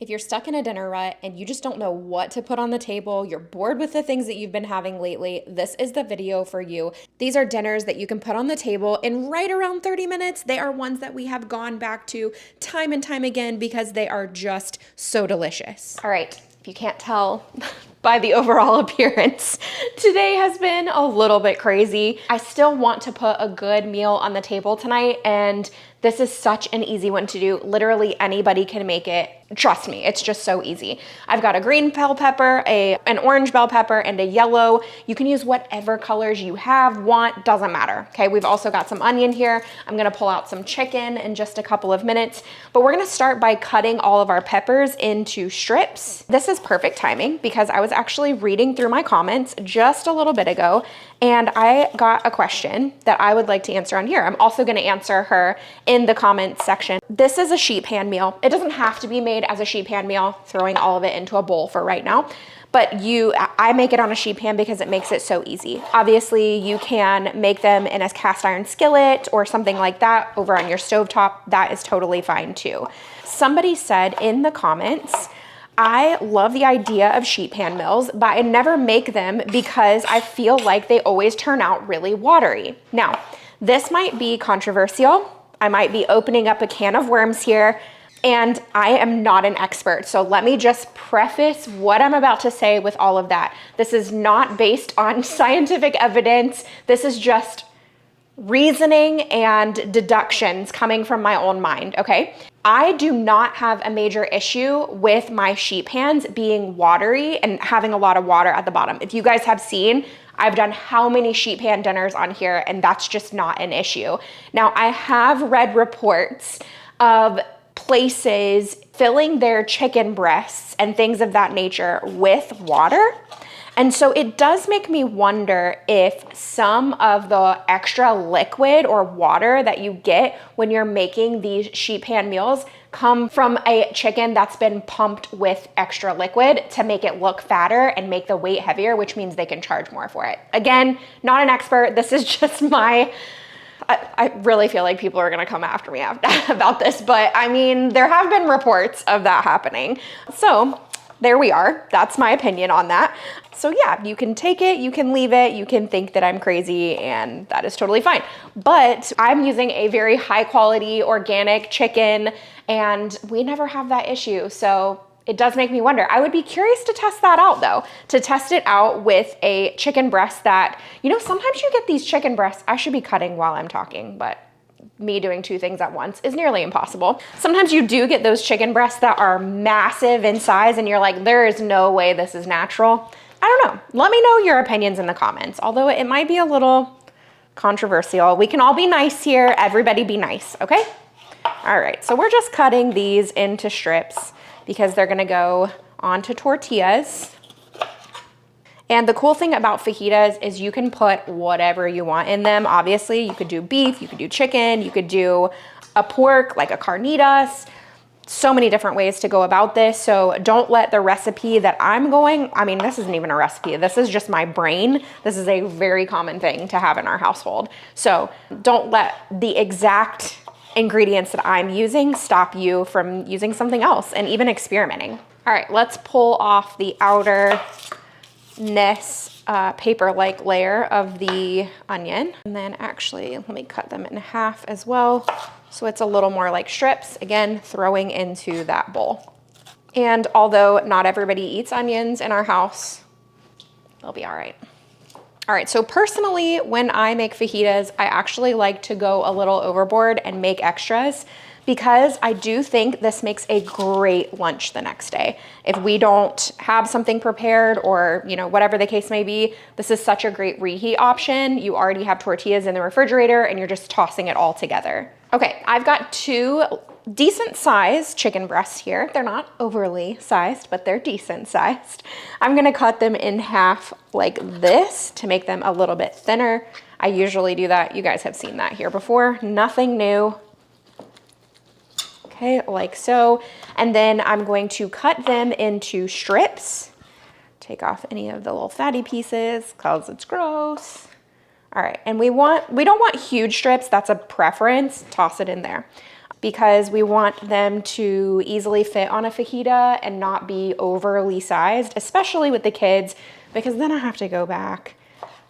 If you're stuck in a dinner rut and you just don't know what to put on the table, you're bored with the things that you've been having lately, this is the video for you. These are dinners that you can put on the table in right around 30 minutes. They are ones that we have gone back to time and time again because they are just so delicious. All right, if you can't tell by the overall appearance, today has been a little bit crazy. I still want to put a good meal on the table tonight, and this is such an easy one to do. Literally anybody can make it. Trust me, it's just so easy. I've got a green bell pepper, an orange bell pepper, and a yellow. You can use whatever colors you want, doesn't matter. Okay, we've also got some onion here. I'm gonna pull out some chicken in just a couple of minutes, but we're gonna start by cutting all of our peppers into strips. This is perfect timing because I was actually reading through my comments just a little bit ago, and I got a question that I would like to answer on here. I'm also gonna answer her in the comments section. This is a sheet pan meal. It doesn't have to be made as a sheet pan meal, throwing all of it into a bowl for right now, but I make it on a sheet pan because it makes it so easy. Obviously, you can make them in a cast iron skillet or something like that over on your stovetop. That is totally fine too. Somebody said in the comments, I love the idea of sheet pan meals, but I never make them because I feel like they always turn out really watery. Now, this might be controversial. I might be opening up a can of worms here, and I am not an expert. So let me just preface what I'm about to say with all of that. This is not based on scientific evidence. This is just reasoning and deductions coming from my own mind, okay? I do not have a major issue with my sheet pans being watery and having a lot of water at the bottom. If you guys have seen, I've done how many sheet pan dinners on here, and that's just not an issue. Now, I have read reports of places filling their chicken breasts and things of that nature with water. And so it does make me wonder if some of the extra liquid or water that you get when you're making these sheet pan meals come from a chicken that's been pumped with extra liquid to make it look fatter and make the weight heavier, which means they can charge more for it. Again, not an expert. This is just I really feel like people are gonna come after me about this, but I mean, there have been reports of that happening. So there we are. That's my opinion on that. So yeah, you can take it, you can leave it, you can think that I'm crazy, and that is totally fine. But I'm using a very high quality organic chicken, and we never have that issue. So it does make me wonder. I would be curious to test that out though, to test it out with a chicken breast that, sometimes you get these chicken breasts. I should be cutting while I'm talking, but me doing two things at once is nearly impossible. Sometimes you do get those chicken breasts that are massive in size and you're like, there is no way this is natural. I don't know. Let me know your opinions in the comments, although it might be a little controversial. We can all be nice here. Everybody be nice, okay? All right, so we're just cutting these into strips because they're gonna go onto tortillas. And the cool thing about fajitas is you can put whatever you want in them. Obviously, you could do beef, you could do chicken, you could do a pork, like a carnitas. So many different ways to go about this. So don't let the recipe that this isn't even a recipe. This is just my brain. This is a very common thing to have in our household. So don't let the exact ingredients that I'm using stop you from using something else and even experimenting. All right, let's pull off the outer paper-like layer of the onion. And then actually, let me cut them in half as well, so it's a little more like strips, again, throwing into that bowl. And although not everybody eats onions in our house, they'll be all right. All right, so personally, when I make fajitas, I actually like to go a little overboard and make extras because I do think this makes a great lunch the next day. If we don't have something prepared or, whatever the case may be, this is such a great reheat option. You already have tortillas in the refrigerator and you're just tossing it all together. Okay, I've got two decent sized chicken breasts here. They're not overly sized, but they're decent sized. I'm gonna cut them in half like this to make them a little bit thinner. I usually do that. You guys have seen that here before. Nothing new. Okay, like so. And then I'm going to cut them into strips. Take off any of the little fatty pieces because it's gross. All right, and we don't want huge strips. That's a preference. Toss it in there. because we want them to easily fit on a fajita and not be overly sized, especially with the kids, because then I have to go back,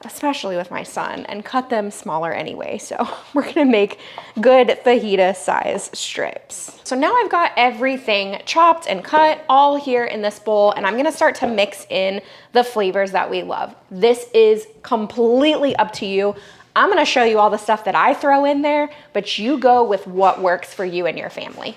especially with my son, and cut them smaller anyway. So we're gonna make good fajita size strips. So now I've got everything chopped and cut all here in this bowl, and I'm gonna start to mix in the flavors that we love. This is completely up to you. I'm gonna show you all the stuff that I throw in there, but you go with what works for you and your family.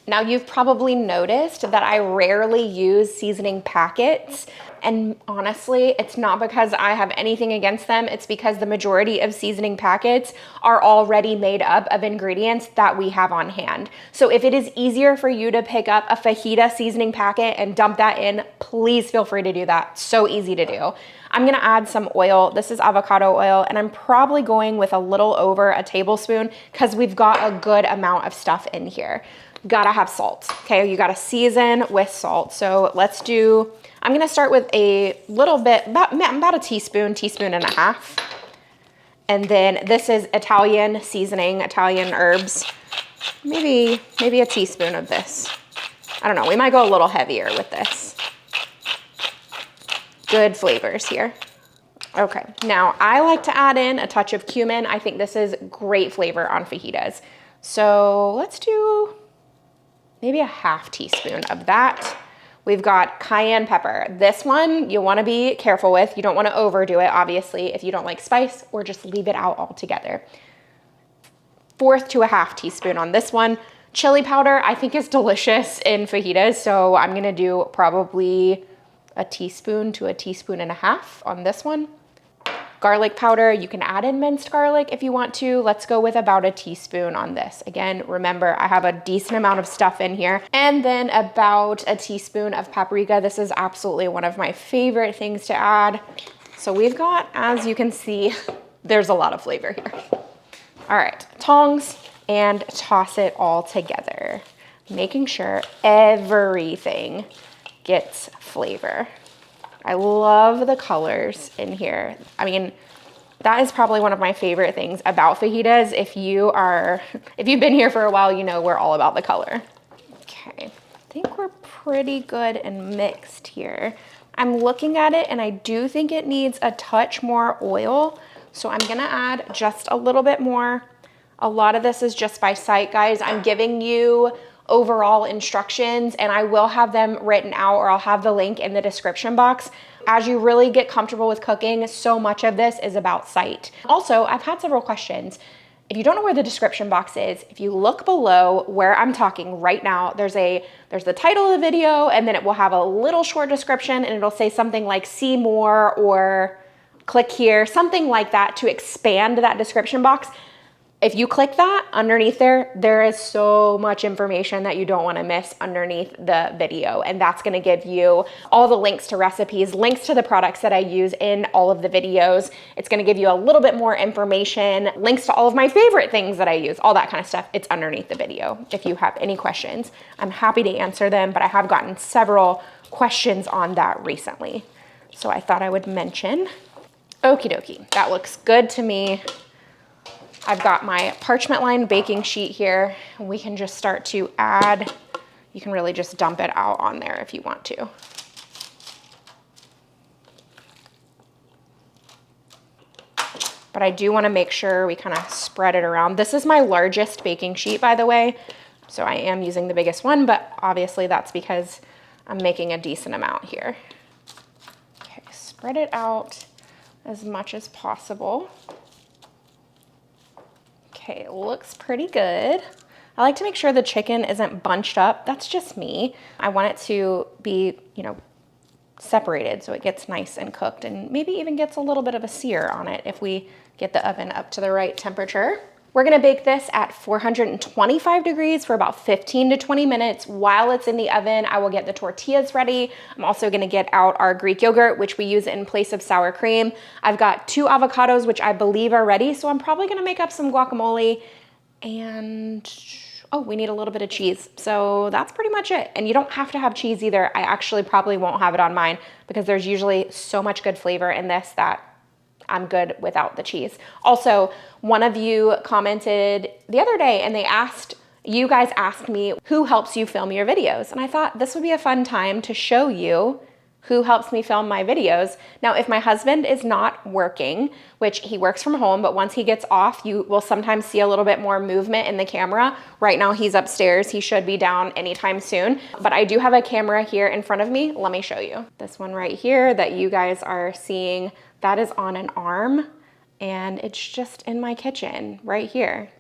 Now, you've probably noticed that I rarely use seasoning packets, and honestly, it's not because I have anything against them. It's because the majority of seasoning packets are already made up of ingredients that we have on hand. So if it is easier for you to pick up a fajita seasoning packet and dump that in, please feel free to do that. So easy to do. I'm gonna add some oil. This is avocado oil, and I'm probably going with a little over a tablespoon because we've got a good amount of stuff in here. Gotta have salt, okay? You gotta season with salt. So let's do, I'm gonna start with a little bit, about a teaspoon and a half. And then this is Italian seasoning, Italian herbs. Maybe a teaspoon of this. I don't know, we might go a little heavier with this. Good flavors here. Okay, now I like to add in a touch of cumin. I think this is great flavor on fajitas. So let's do maybe a half teaspoon of that. We've got cayenne pepper. This one you wanna be careful with. You don't wanna overdo it, obviously, if you don't like spice, or just leave it out altogether. 1/4 to a half teaspoon on this one. Chili powder, I think, is delicious in fajitas, so I'm gonna do probably a teaspoon to a teaspoon and a half on this one. Garlic powder, you can add in minced garlic if you want to. Let's go with about a teaspoon on this. Again, remember, I have a decent amount of stuff in here. And then about a teaspoon of paprika. This is absolutely one of my favorite things to add. So we've got, as you can see, there's a lot of flavor here. All right, tongs, and toss it all together, making sure everything gets flavor. I love the colors in here. I mean, that is probably one of my favorite things about fajitas. If you've been here for a while, you know we're all about the color. Okay, I think we're pretty good and mixed here. I'm looking at it and I do think it needs a touch more oil. So I'm gonna add just a little bit more. A lot of this is just by sight, guys. I'm giving you overall instructions, and I will have them written out, or I'll have the link in the description box. As you really get comfortable with cooking, so much of this is about sight. Also, I've had several questions. If you don't know where the description box is, if you look below where I'm talking right now, there's the title of the video, and then it will have a little short description, and it'll say something like see more or click here, something like that, to expand that description box. If you click that underneath there is so much information that you don't want to miss underneath the video. And that's going to give you all the links to recipes, links to the products that I use in all of the videos. It's going to give you a little bit more information, links to all of my favorite things that I use, all that kind of stuff. It's underneath the video. If you have any questions, I'm happy to answer them, but I have gotten several questions on that recently. So I thought I would mention. Okie dokie, that looks good to me. I've got my parchment lined baking sheet here, and we can just start to add. You can really just dump it out on there if you want to. But I do want to make sure we kind of spread it around. This is my largest baking sheet, by the way, so I am using the biggest one, but obviously that's because I'm making a decent amount here. Okay, spread it out as much as possible. Okay, it looks pretty good. I like to make sure the chicken isn't bunched up. That's just me. I want it to be, separated so it gets nice and cooked, and maybe even gets a little bit of a sear on it if we get the oven up to the right temperature. We're gonna bake this at 425 degrees for about 15 to 20 minutes. While it's in the oven, I will get the tortillas ready. I'm also gonna get out our Greek yogurt, which we use in place of sour cream. I've got 2 avocados, which I believe are ready, so I'm probably gonna make up some guacamole, and oh, we need a little bit of cheese. So that's pretty much it. And you don't have to have cheese either. I actually probably won't have it on mine because there's usually so much good flavor in this that I'm good without the cheese. Also, one of you commented the other day and they asked You guys asked me who helps you film your videos, and I thought this would be a fun time to show you who helps me film my videos. Now, if my husband is not working, which he works from home, but once he gets off, you will sometimes see a little bit more movement in the camera. Right now he's upstairs. He should be down anytime soon, but I do have a camera here in front of me. Let me show you. This one right here that you guys are seeing, that is on an arm, and it's just in my kitchen right here.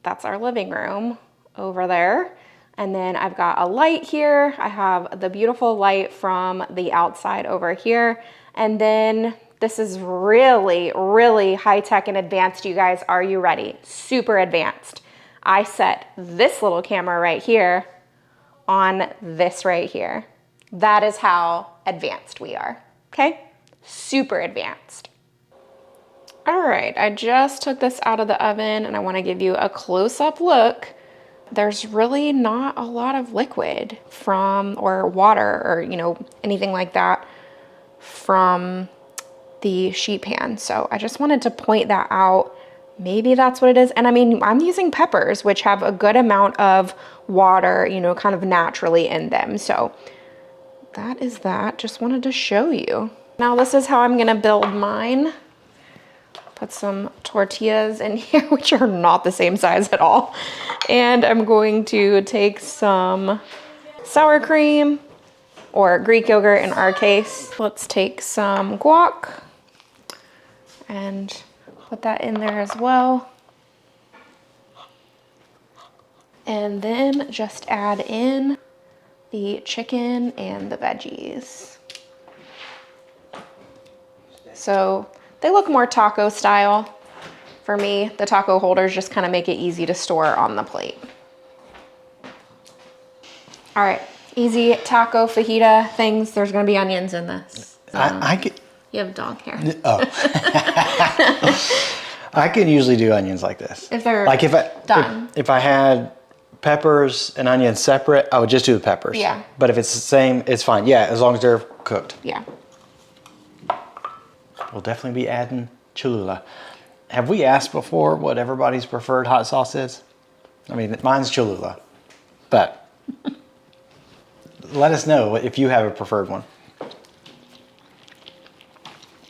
That's our living room over there. And then I've got a light here. I have the beautiful light from the outside over here. And then this is really, really high tech and advanced, you guys. Are you ready? Super advanced. I set this little camera right here on this right here. That is how advanced we are, okay? Super advanced. All right, I just took this out of the oven and I wanna give you a close-up look. There's really not a lot of liquid from, or water, or anything like that from the sheet pan. So I just wanted to point that out. Maybe that's what it is. And I mean, I'm using peppers, which have a good amount of water, kind of naturally in them. So that is that. Just wanted to show you. Now this is how I'm gonna build mine. Put some tortillas in here, which are not the same size at all. And I'm going to take some sour cream, or Greek yogurt in our case. Let's take some guac and put that in there as well. And then just add in the chicken and the veggies. So they look more taco style. For me, the taco holders just kind of make it easy to store on the plate. All right, easy taco fajita things. There's gonna be onions in this. So I could. You have dog hair. Oh. I can usually do onions like this. If they're like done. If I had peppers and onions separate, I would just do the peppers. Yeah. But if it's the same, it's fine. Yeah, as long as they're cooked. Yeah. We'll definitely be adding Cholula. Have we asked before what everybody's preferred hot sauce is? I mean, mine's Cholula, but let us know if you have a preferred one.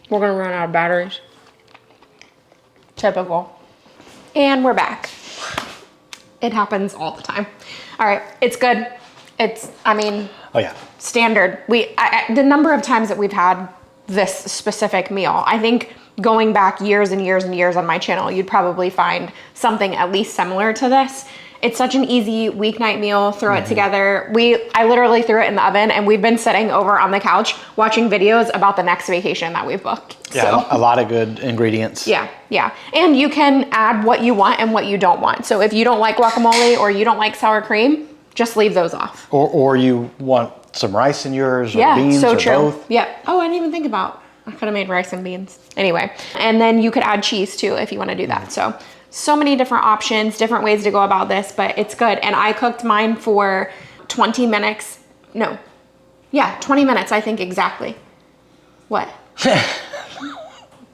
We're gonna run out of batteries. Typical. And we're back. It happens all the time. All right, it's good. Oh yeah. Standard. The number of times that we've had this specific meal, I think going back years and years and years on my channel, you'd probably find something at least similar to this. It's such an easy weeknight meal. Throw it together. I literally threw it in the oven, and we've been sitting over on the couch watching videos about the next vacation that we've booked. Yeah, so, a lot of good ingredients. Yeah. And you can add what you want and what you don't want. So if you don't like guacamole or you don't like sour cream, just leave those off. Or you want some rice in yours, or beans, so or true. both. Yeah. Oh, I didn't even think about. I could have made rice and beans. Anyway, and then you could add cheese too if you want to do that. So many different options, different ways to go about this, but it's good. And I cooked mine for 20 minutes. No. Yeah, 20 minutes, I think exactly. What?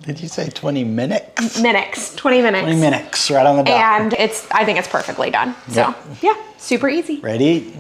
Did you say 20 minutes? 20 minutes. 20 minutes, right on the dot. And I think it's perfectly done. So yeah, super easy. Ready?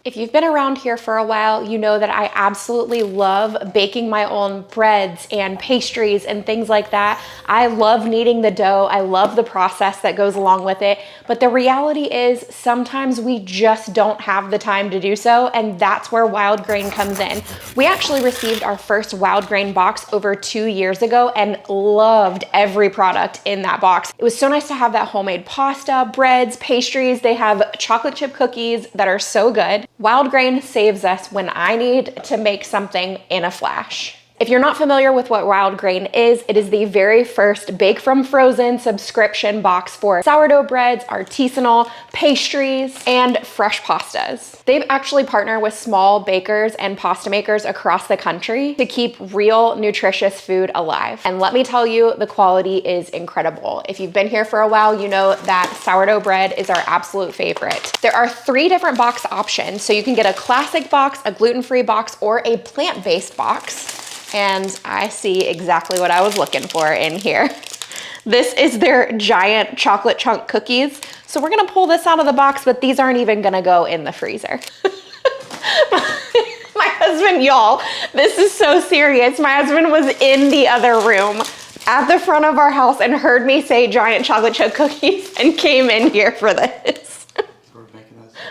If you've been around here for a while, you know that I absolutely love baking my own breads and pastries and things like that. I love kneading the dough. I love the process that goes along with it. But the reality is sometimes we just don't have the time to do so, and that's where Wild Grain comes in. We actually received our first Wild Grain box over 2 years ago and loved every product in that box. It was so nice to have that homemade pasta, breads, pastries. They have chocolate chip cookies that are so good. Wild Grain saves us when I need to make something in a flash. If you're not familiar with what Wild Grain is, it is the very first Bake from Frozen subscription box for sourdough breads, artisanal pastries, and fresh pastas. They've actually partnered with small bakers and pasta makers across the country to keep real nutritious food alive. And let me tell you, the quality is incredible. If you've been here for a while, you know that sourdough bread is our absolute favorite. There are 3 different box options. So you can get a classic box, a gluten-free box, or a plant-based box. And I see exactly what I was looking for in here. This is their giant chocolate chunk cookies. So we're gonna pull this out of the box, but these aren't even gonna go in the freezer. My husband, y'all, this is so serious. My husband was in the other room at the front of our house and heard me say giant chocolate chip cookies and came in here for this.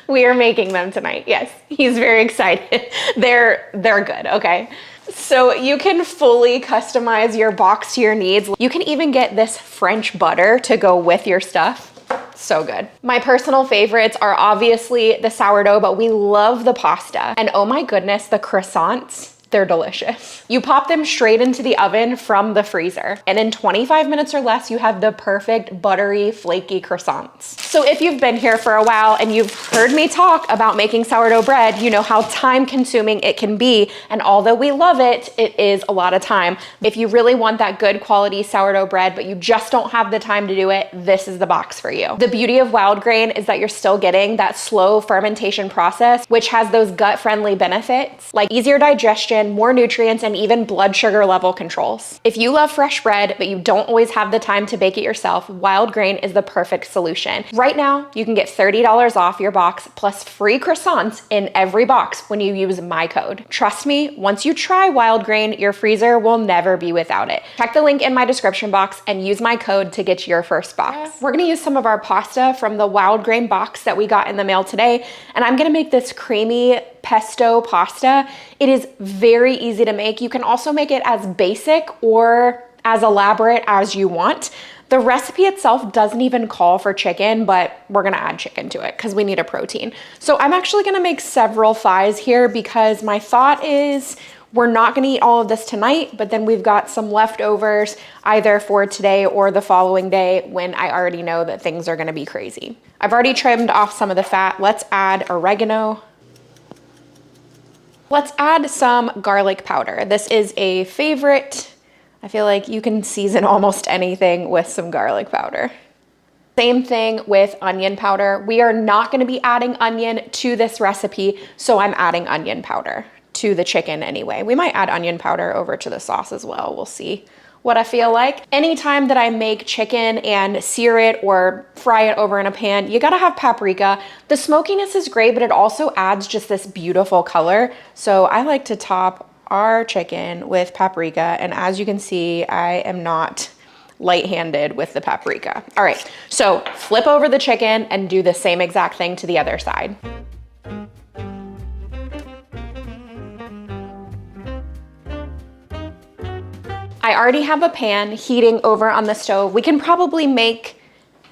We are making them tonight. Yes, he's very excited. They're good, okay? So you can fully customize your box to your needs. You can even get this French butter to go with your stuff. So good. My personal favorites are obviously the sourdough, but we love the pasta. And oh my goodness, the croissants. They're delicious. You pop them straight into the oven from the freezer, and in 25 minutes or less, you have the perfect buttery, flaky croissants. So if you've been here for a while and you've heard me talk about making sourdough bread, you know how time consuming it can be. And although we love it, it is a lot of time. If you really want that good quality sourdough bread, but you just don't have the time to do it, this is the box for you. The beauty of wild grain is that you're still getting that slow fermentation process, which has those gut-friendly benefits, like easier digestion, more nutrients, and even blood sugar level controls. If you love fresh bread, but you don't always have the time to bake it yourself, wild grain is the perfect solution. Right now, you can get $30 off your box plus free croissants in every box when you use my code. Trust me, once you try wild grain, your freezer will never be without it. Check the link in my description box and use my code to get your first box. We're gonna use some of our pasta from the wild grain box that we got in the mail today, and I'm gonna make this creamy pesto pasta. It is very easy to make. You can also make it as basic or as elaborate as you want. The recipe itself doesn't even call for chicken, but we're gonna add chicken to it because we need a protein. So I'm actually gonna make several thighs here because my thought is we're not gonna eat all of this tonight, but then we've got some leftovers either for today or the following day when I already know that things are gonna be crazy. I've already trimmed off some of the fat. Let's add oregano. Let's add some garlic powder. This is a favorite. I feel like you can season almost anything with some garlic powder. Same thing with onion powder. We are not gonna be adding onion to this recipe, so I'm adding onion powder to the chicken anyway. We might add onion powder over to the sauce as well. We'll see what I feel like. Anytime that I make chicken and sear it or fry it over in a pan, you gotta have paprika. The smokiness is great, but it also adds just this beautiful color. So I like to top our chicken with paprika, and as you can see, I am not light-handed with the paprika. All right, so flip over the chicken and do the same exact thing to the other side. I already have a pan heating over on the stove. We can probably make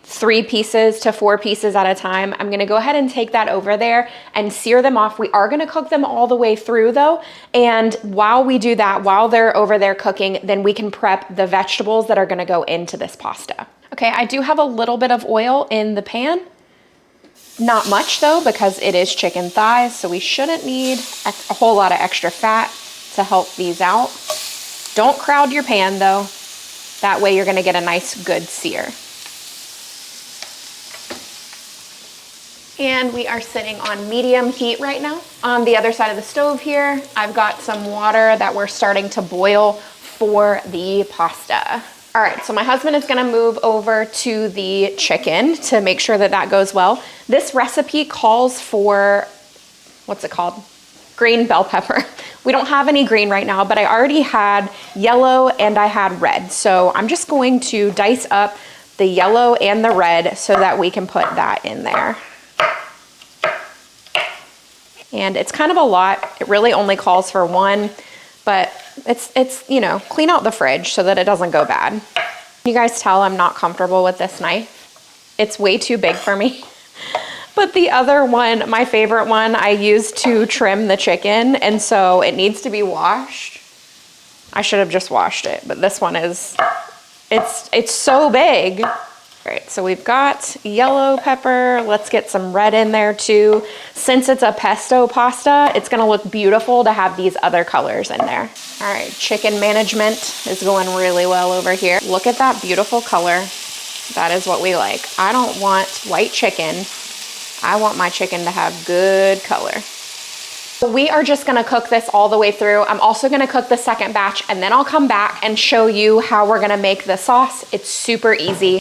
3 pieces to 4 pieces at a time. I'm gonna go ahead and take that over there and sear them off. We are gonna cook them all the way through though. And while we do that, while they're over there cooking, then we can prep the vegetables that are gonna go into this pasta. Okay, I do have a little bit of oil in the pan. Not much though, because it is chicken thighs, so we shouldn't need a whole lot of extra fat to help these out. Don't crowd your pan though. That way you're gonna get a nice good sear. And we are sitting on medium heat right now. On the other side of the stove here, I've got some water that we're starting to boil for the pasta. All right, so my husband is gonna move over to the chicken to make sure that that goes well. This recipe calls for, what's it called? Green bell pepper. We don't have any green right now, but I already had yellow and I had red. So I'm just going to dice up the yellow and the red so that we can put that in there. And it's kind of a lot. It really only calls for 1, but it's you know, clean out the fridge so that it doesn't go bad. You guys tell I'm not comfortable with this knife. It's way too big for me. But the other one, my favorite one, I used to trim the chicken, and so it needs to be washed. I should have just washed it, but this one is, it's so big. All right, so we've got yellow pepper. Let's get some red in there too. Since it's a pesto pasta, it's gonna look beautiful to have these other colors in there. All right, chicken management is going really well over here. Look at that beautiful color. That is what we like. I don't want white chicken. I want my chicken to have good color. We are just gonna cook this all the way through. I'm also gonna cook the second batch, and then I'll come back and show you how we're gonna make the sauce. It's super easy.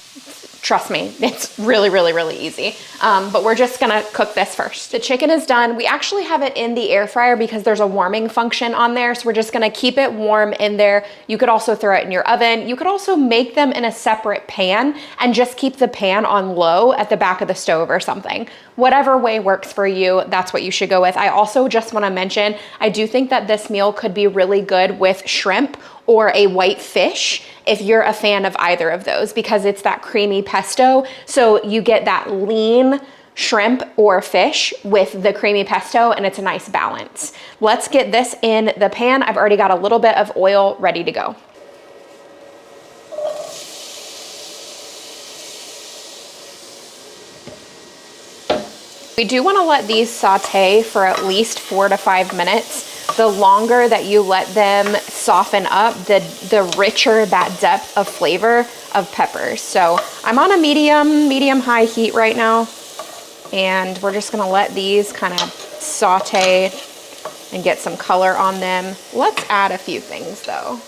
Trust me, it's really, really, really easy. But we're just gonna cook this first. The chicken is done. We actually have it in the air fryer because there's a warming function on there. So we're just gonna keep it warm in there. You could also throw it in your oven. You could also make them in a separate pan and just keep the pan on low at the back of the stove or something. Whatever way works for you, that's what you should go with. I also just wanna mention, I do think that this meal could be really good with shrimp or a white fish if you're a fan of either of those, because it's that creamy pesto. So you get that lean shrimp or fish with the creamy pesto, and it's a nice balance. Let's get this in the pan. I've already got a little bit of oil ready to go. We do want to let these saute for at least 4 to 5 minutes. The longer that you let them soften up, the richer that depth of flavor of peppers. So I'm on a medium-high heat right now, and we're just gonna let these kind of saute and get some color on them. Let's add a few things though.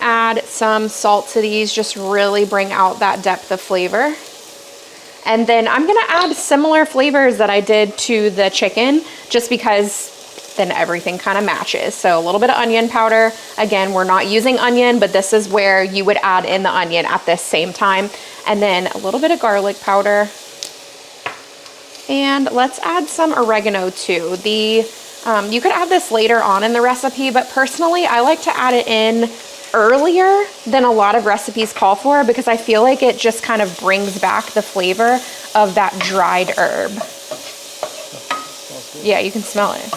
Add some salt to these, just really bring out that depth of flavor. And then I'm gonna add similar flavors that I did to the chicken, just because then everything kind of matches. So a little bit of onion powder. Again, we're not using onion, but this is where you would add in the onion at this same time. And then a little bit of garlic powder. And let's add some oregano too. You could add this later on in the recipe, but personally, I like to add it in earlier than a lot of recipes call for, because I feel like it just kind of brings back the flavor of that dried herb. Yeah, you can smell it.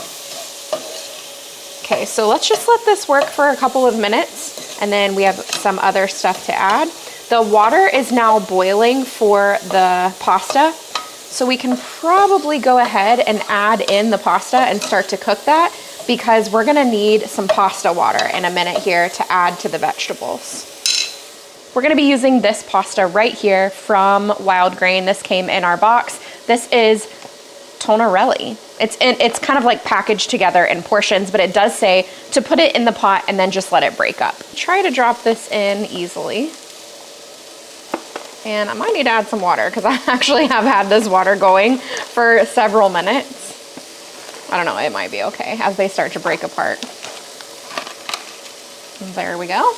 Okay, so let's just let this work for a couple of minutes, and then we have some other stuff to add. The water is now boiling for the pasta, so we can probably go ahead and add in the pasta and start to cook that, because we're gonna need some pasta water in a minute here to add to the vegetables. We're gonna be using this pasta right here from Wild Grain. This came in our box. This is tonarelli. It's kind of like packaged together in portions, but it does say to put it in the pot and then just let it break up. Try to drop this in easily. And I might need to add some water, because I actually have had this water going for several minutes. I don't know, it might be okay as they start to break apart. There we go.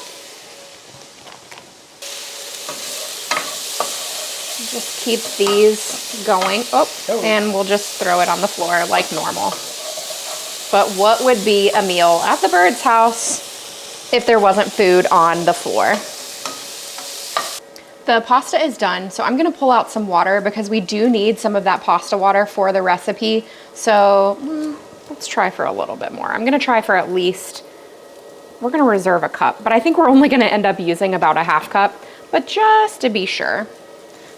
Just keep these going. And we'll just throw it on the floor like normal. But what would be a meal at the Byrds house if there wasn't food on the floor? The pasta is done, so I'm gonna pull out some water, because we do need some of that pasta water for the recipe. So let's try for a little bit more. I'm gonna try for at least, we're gonna reserve a cup, but I think we're only gonna end up using about a half cup, but just to be sure.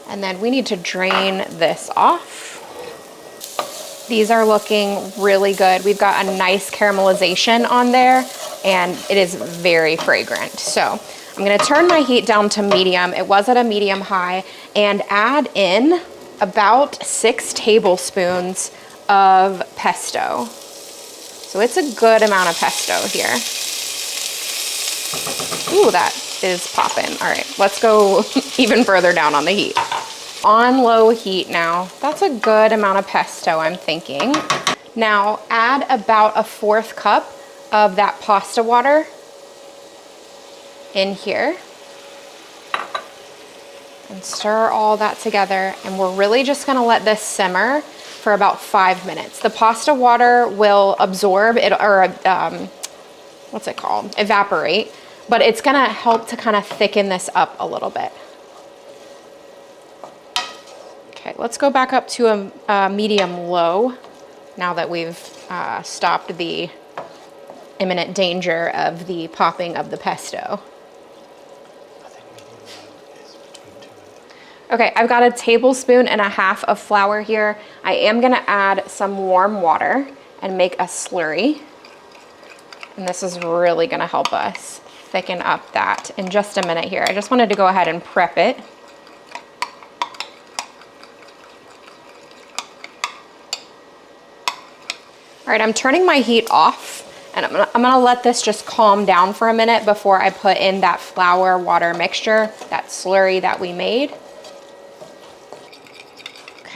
And then we need to drain this off. These are looking really good. We've got a nice caramelization on there, and it is very fragrant. So I'm gonna turn my heat down to medium. It was at a medium high, and add in about 6 tablespoons of pesto. So it's a good amount of pesto here. Ooh, that is popping. All right, let's go even further down on the heat. On low heat now. That's a good amount of pesto, I'm thinking. Now add about a 1/4 cup of that pasta water in here. And stir all that together. And we're really just gonna let this simmer for about 5 minutes. The pasta water will absorb it, or what's it called? Evaporate. But it's gonna help to kind of thicken this up a little bit. Okay, let's go back up to a medium low now that we've stopped the imminent danger of the popping of the pesto. Okay, I've got 1.5 tablespoons of flour here. I am gonna add some warm water and make a slurry. And this is really gonna help us thicken up that in just a minute here. I just wanted to go ahead and prep it. All right, I'm turning my heat off, and I'm gonna let this just calm down for a minute before I put in that flour water mixture, that slurry that we made.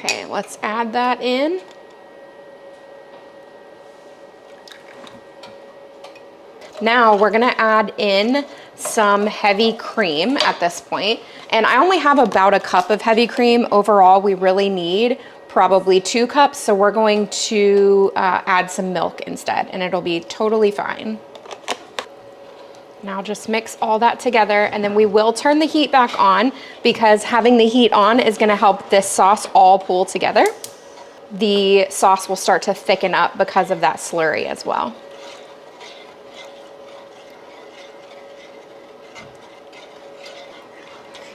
Okay, let's add that in. Now we're gonna add in some heavy cream at this point. And I only have about a cup of heavy cream. Overall, we really need probably 2 cups. So we're going to add some milk instead, and it'll be totally fine. Now just mix all that together, and then we will turn the heat back on because having the heat on is gonna help this sauce all pool together. The sauce will start to thicken up because of that slurry as well.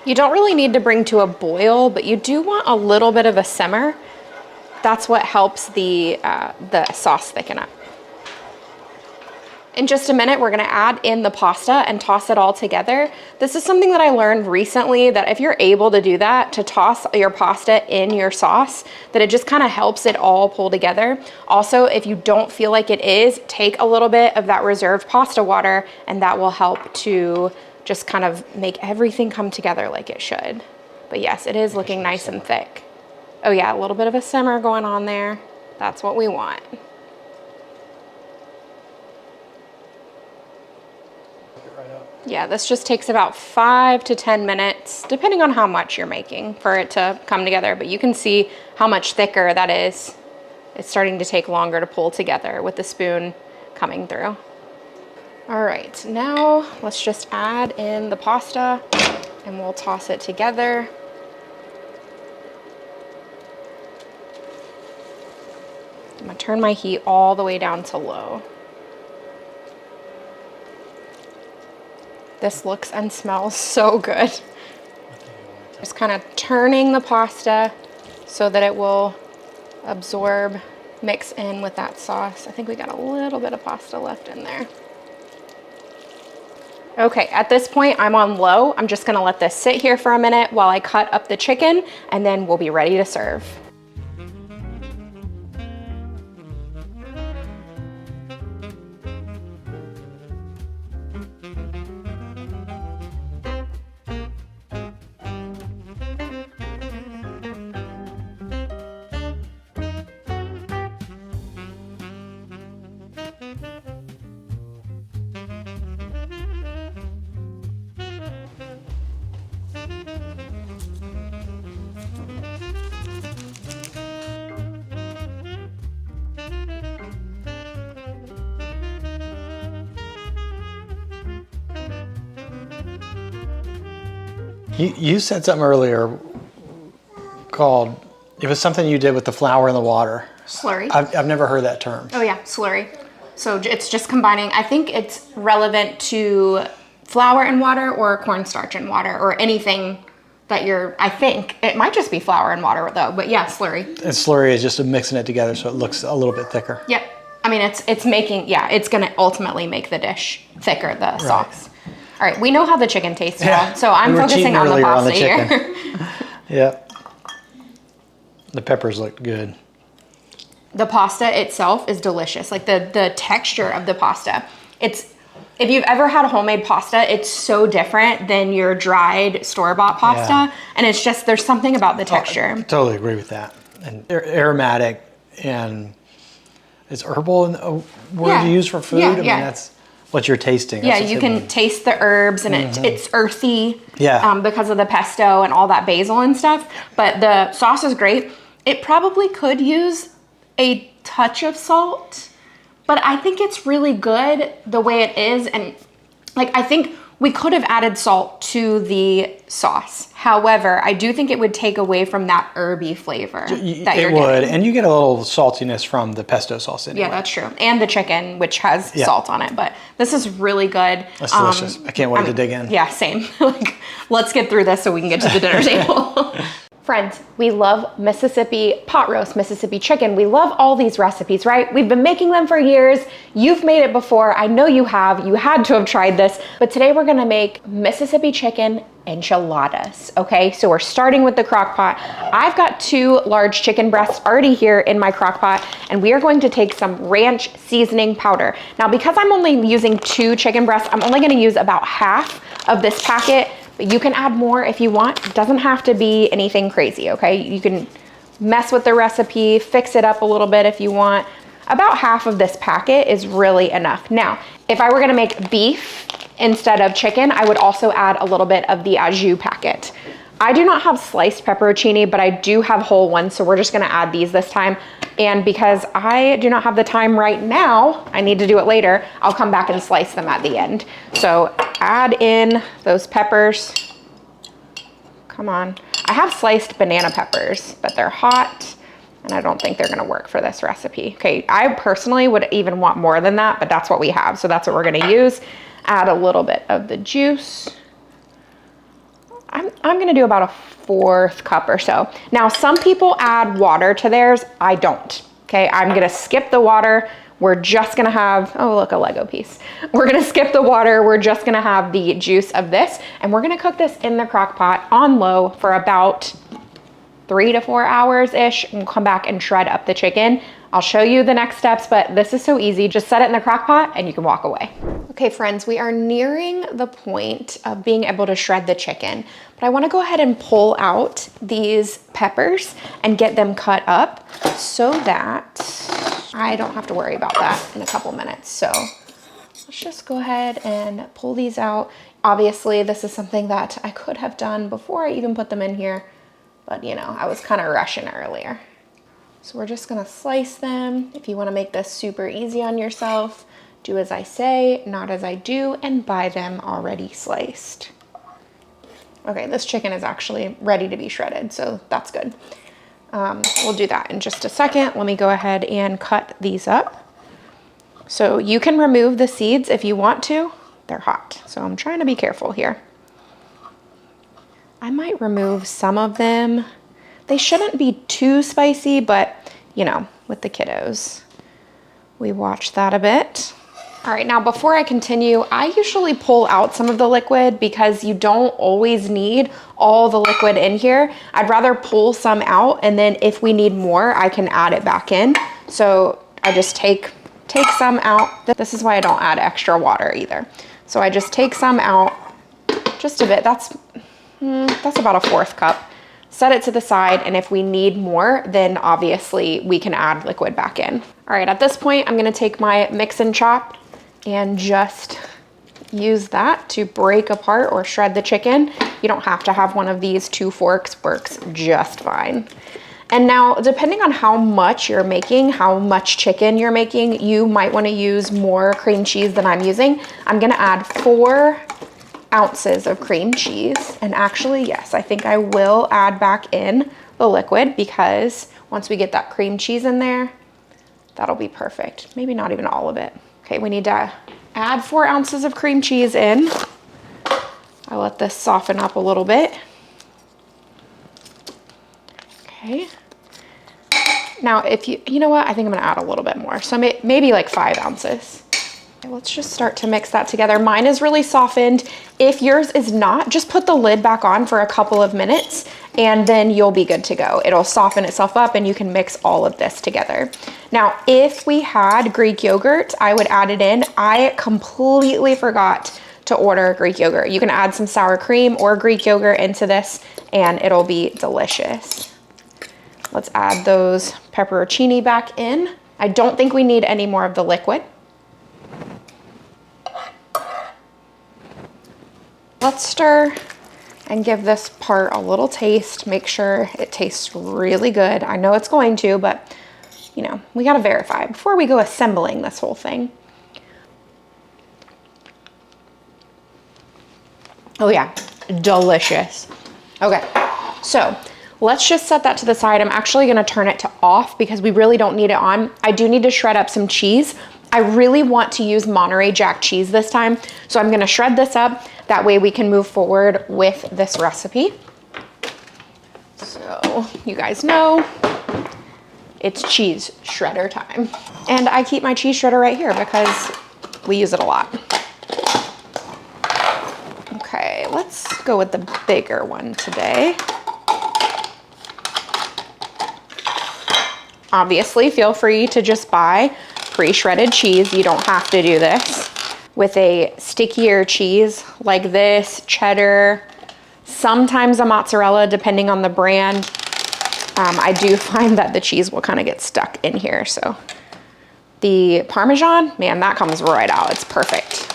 You don't really need to bring to a boil, but you do want a little bit of a simmer. That's what helps the sauce thicken up. In just a minute, we're gonna add in the pasta and toss it all together. This is something that I learned recently, that if you're able to do that, to toss your pasta in your sauce, that it just kind of helps it all pull together. Also, if you don't feel like it is, take a little bit of that reserved pasta water, and that will help to just kind of make everything come together like it should. But yes, it is looking nice and thick. Oh yeah, a little bit of a simmer going on there. That's what we want. Yeah, this just takes about 5 to 10 minutes, depending on how much you're making, for it to come together. But you can see how much thicker that is. It's starting to take longer to pull together with the spoon coming through. All right, now let's just add in the pasta and we'll toss it together. I'm gonna turn my heat all the way down to low. This looks and smells so good. Just kind of turning the pasta so that it will absorb, mix in with that sauce. I think we got a little bit of pasta left in there. Okay, at this point, I'm on low. I'm just gonna let this sit here for a minute while I cut up the chicken, and then we'll be ready to serve. You said something earlier called, it was something you did with the flour and the water. Slurry. I've never heard that term. Oh yeah, slurry. So it's just combining, I think it's relevant to flour and water or cornstarch and water or anything that I think, it might just be flour and water though, but yeah, slurry. And slurry is just mixing it together so it looks a little bit thicker. Yep. I mean, it's making, yeah, it's gonna ultimately make the dish thicker, the sauce. All right, we know how the chicken tastes now, so I'm focusing on the pasta here. Yep. The peppers looked good. The pasta itself is delicious. Like the texture of the pasta. If you've ever had a homemade pasta, it's so different than your dried store-bought pasta. Yeah. And it's just, there's something about the texture. I totally agree with that. And aromatic, and is herbal a word you use for food? Yeah, I mean, that's what you're tasting. That's you can taste the herbs, and it's earthy because of the pesto and all that basil and stuff. But the sauce is great. It probably could use a touch of salt, but I think it's really good the way it is. And like, I think we could have added salt to the sauce. However, I do think it would take away from that herby flavor that you're getting. It would, and you get a little saltiness from the pesto sauce anyway. Yeah, that's true. And the chicken, which has salt on it, but this is really good. That's delicious. I can't wait to dig in. Yeah, same. Like, let's get through this so we can get to the dinner table. Friends, we love Mississippi pot roast, Mississippi chicken. We love all these recipes, right? We've been making them for years. You've made it before. I know you have. You had to have tried this. But today we're gonna make Mississippi chicken enchiladas, okay? So we're starting with the crock pot. I've got 2 large chicken breasts already here in my crock pot, and we are going to take some ranch seasoning powder. Now, because I'm only using 2 chicken breasts, I'm only gonna use about half of this packet. But you can add more if you want. It doesn't have to be anything crazy, okay? You can mess with the recipe, fix it up a little bit if you want. About half of this packet is really enough. Now, if I were gonna make beef instead of chicken, I would also add a little bit of the au jus packet. I do not have sliced pepperoncini, but I do have whole ones, so we're just gonna add these this time. And because I do not have the time right now, I need to do it later, I'll come back and slice them at the end. So add in those peppers. Come on. I have sliced banana peppers, but they're hot, and I don't think they're gonna work for this recipe. Okay, I personally would even want more than that, but that's what we have, so that's what we're gonna use. Add a little bit of the juice. I'm gonna do about a 1/4 cup or so. Now, some people add water to theirs. I don't, okay? I'm gonna skip the water. We're just gonna have, oh look, a Lego piece. We're gonna skip the water. We're just gonna have the juice of this, and we're gonna cook this in the crock pot on low for about 3 to 4 hours-ish, and we'll come back and shred up the chicken. I'll show you the next steps, but this is so easy. Just set it in the crock pot and you can walk away. Okay, friends, we are nearing the point of being able to shred the chicken, but I wanna go ahead and pull out these peppers and get them cut up so that I don't have to worry about that in a couple minutes. So let's just go ahead and pull these out. Obviously, this is something that I could have done before I even put them in here, but you know, I was kind of rushing earlier. So we're just gonna slice them. If you wanna make this super easy on yourself, do as I say, not as I do, and buy them already sliced. Okay, this chicken is actually ready to be shredded, so that's good. We'll do that in just a second. Let me go ahead and cut these up. So you can remove the seeds if you want to. They're hot, so I'm trying to be careful here. I might remove some of them. They shouldn't be too spicy, but you know, with the kiddos, we watch that a bit. All right, now before I continue, I usually pull out some of the liquid because you don't always need all the liquid in here. I'd rather pull some out, and then if we need more, I can add it back in. So I just take some out. This is why I don't add extra water either. So I just take some out, just a bit. That's about a 1/4 cup. Set it to the side, and if we need more, then obviously we can add liquid back in. All right, at this point, I'm gonna take my mix and chop and just use that to break apart or shred the chicken. You don't have to have one of these. 2 forks works just fine. And now, depending on how much you're making, how much chicken you're making, you might wanna use more cream cheese than I'm using. I'm gonna add 4 ounces of cream cheese. And actually, yes, I think I will add back in the liquid because once we get that cream cheese in there, that'll be perfect. Maybe not even all of it. Okay, we need to add 4 ounces of cream cheese in. I let this soften up a little bit. Okay. Now, if you know what, I think I'm gonna add a little bit more. So maybe like 5 ounces. Let's just start to mix that together. Mine is really softened. If yours is not, just put the lid back on for a couple of minutes and then you'll be good to go. It'll soften itself up and you can mix all of this together. Now, if we had Greek yogurt, I would add it in. I completely forgot to order Greek yogurt. You can add some sour cream or Greek yogurt into this and it'll be delicious. Let's add those pepperoncini back in. I don't think we need any more of the liquid. Let's stir and give this part a little taste. Make sure it tastes really good. I know it's going to, but you know, we gotta verify before we go assembling this whole thing. Oh yeah, delicious. Okay, so let's just set that to the side. I'm actually gonna turn it to off because we really don't need it on. I do need to shred up some cheese. I really want to use Monterey Jack cheese this time. So I'm gonna shred this up. That way we can move forward with this recipe. So you guys know, it's cheese shredder time. And I keep my cheese shredder right here because we use it a lot. Okay, let's go with the bigger one today. Obviously, feel free to just buy pre-shredded cheese. You don't have to do this. With a stickier cheese like this, cheddar, sometimes a mozzarella, depending on the brand. I do find that the cheese will kind of get stuck in here. So the Parmesan, man, that comes right out. It's perfect.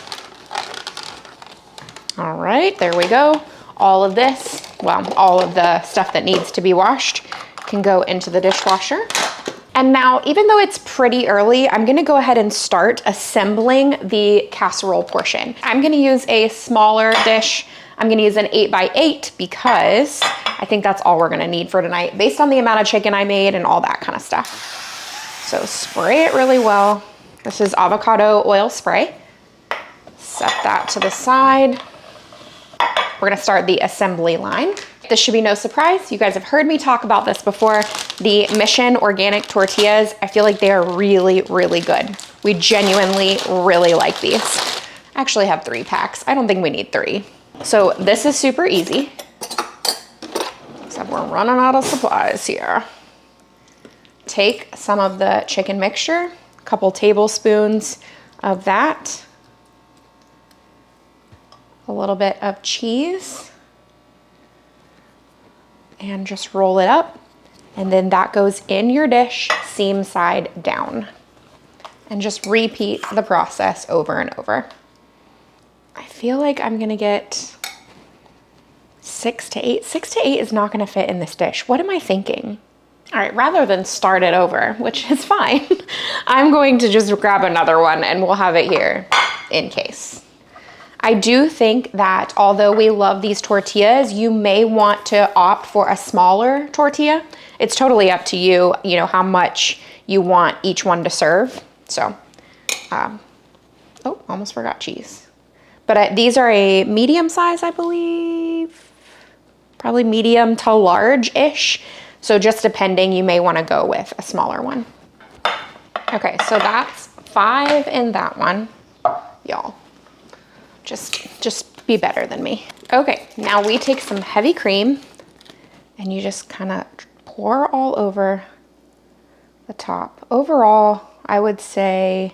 All right, there we go. All of this, well, all of the stuff that needs to be washed can go into the dishwasher. And now, even though it's pretty early, I'm gonna go ahead and start assembling the casserole portion. I'm gonna use a smaller dish. I'm gonna use an 8x8 because I think that's all we're gonna need for tonight based on the amount of chicken I made and all that kind of stuff. So spray it really well. This is avocado oil spray. Set that to the side. We're gonna start the assembly line. This should be no surprise. You guys have heard me talk about this before. The Mission organic tortillas, I feel like they are really, really good. We genuinely really like these. I actually have 3 packs. I don't think we need 3. So this is super easy, except we're running out of supplies here. Take some of the chicken mixture, a couple tablespoons of that, a little bit of cheese, and just roll it up. And then that goes in your dish, seam side down. And just repeat the process over and over. I feel like I'm gonna get 6 to 8. 6 to 8 is not gonna fit in this dish. What am I thinking? All right, rather than start it over, which is fine, I'm going to just grab another one and we'll have it here in case. I do think that although we love these tortillas, you may want to opt for a smaller tortilla. It's totally up to you, you know, how much you want each one to serve. So, oh, almost forgot cheese. But these are a medium size, I believe, probably medium to large-ish. So just depending, you may want to go with a smaller one. Okay, so that's 5 in that one, y'all. Just be better than me. Okay, now we take some heavy cream and you just kind of pour all over the top. Overall, I would say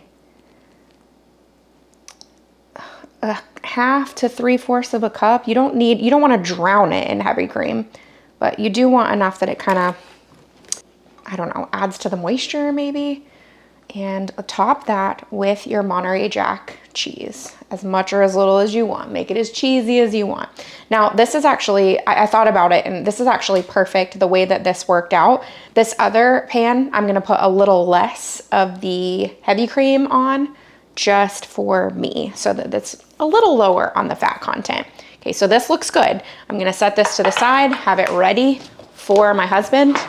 a half to 3/4 of a cup. You don't want to drown it in heavy cream, but you do want enough that it kind of, I don't know, adds to the moisture maybe. And top that with your Monterey Jack cheese, as much or as little as you want. Make it as cheesy as you want. Now, this is actually, I thought about it, and this is actually perfect the way that this worked out. This other pan, I'm gonna put a little less of the heavy cream on just for me, so that it's a little lower on the fat content. Okay, so this looks good. I'm gonna set this to the side, have it ready for my husband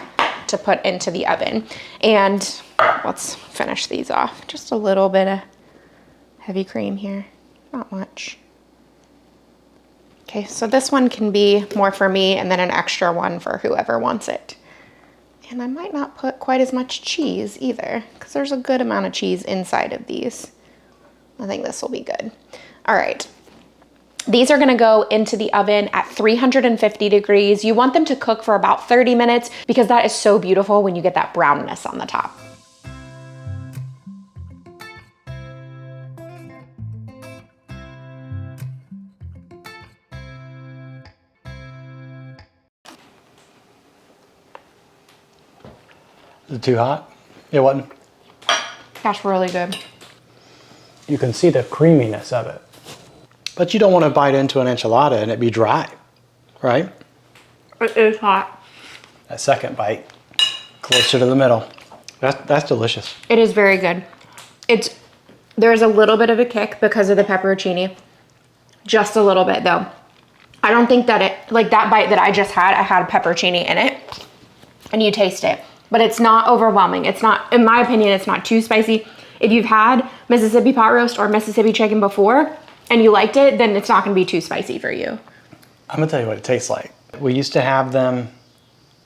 to put into the oven. And let's finish these off. Just a little bit of heavy cream here, not much. Okay, so this one can be more for me and then an extra one for whoever wants it. And I might not put quite as much cheese either, because there's a good amount of cheese inside of these. I think this will be good. All right. These are gonna go into the oven at 350 degrees. You want them to cook for about 30 minutes because that is so beautiful when you get that brownness on the top. Is it too hot? It wasn't? That's really good. You can see the creaminess of it. But you don't want to bite into an enchilada and it be dry, right? It is hot. That second bite, closer to the middle. That's delicious. It is very good. There's a little bit of a kick because of the pepperoncini. Just a little bit though. I don't think that it, like that bite that I just had, I had pepperoncini in it and you taste it, but it's not overwhelming. It's not, in my opinion, it's not too spicy. If you've had Mississippi pot roast or Mississippi chicken before and you liked it, then it's not gonna be too spicy for you. I'm gonna tell you what it tastes like. We used to have them,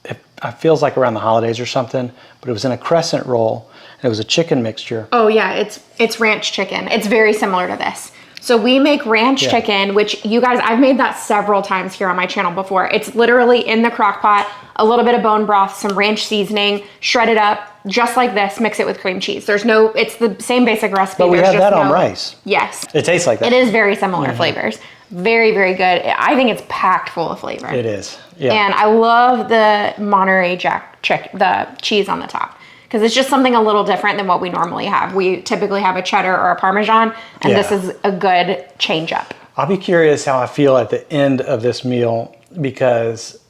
it feels like around the holidays or something, but it was in a crescent roll and it was a chicken mixture. Oh yeah, it's ranch chicken. It's very similar to this. So we make ranch chicken, which you guys, I've made that several times here on my channel before. It's literally in the crock pot, a little bit of bone broth, some ranch seasoning, shredded up, just like this, mix it with cream cheese. There's no, it's the same basic recipe. But we There's had just that on no- rice. Yes. It tastes like that. It is very similar flavors. Very, very good. I think it's packed full of flavor. It is. Yeah. And I love the Monterey Jack the cheese on the top, because it's just something a little different than what we normally have. We typically have a cheddar or a Parmesan, and this is a good change up. I'll be curious how I feel at the end of this meal, because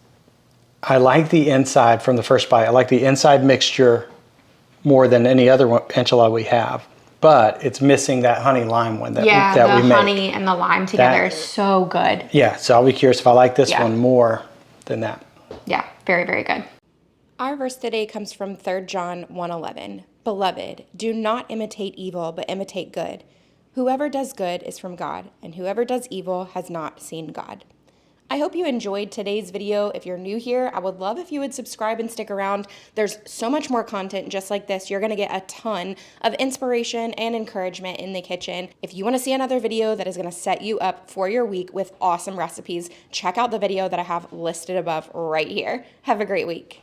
I like the inside from the first bite. I like the inside mixture more than any other enchilada we have. But it's missing that honey lime one that we make. The honey and the lime together is so good. Yeah, so I'll be curious if I like this one more than that. Yeah, very, very good. Our verse today comes from 3 John 1:11. Beloved, do not imitate evil, but imitate good. Whoever does good is from God, and whoever does evil has not seen God. I hope you enjoyed today's video. If you're new here, I would love if you would subscribe and stick around. There's so much more content just like this. You're gonna get a ton of inspiration and encouragement in the kitchen. If you wanna see another video that is gonna set you up for your week with awesome recipes, check out the video that I have listed above right here. Have a great week.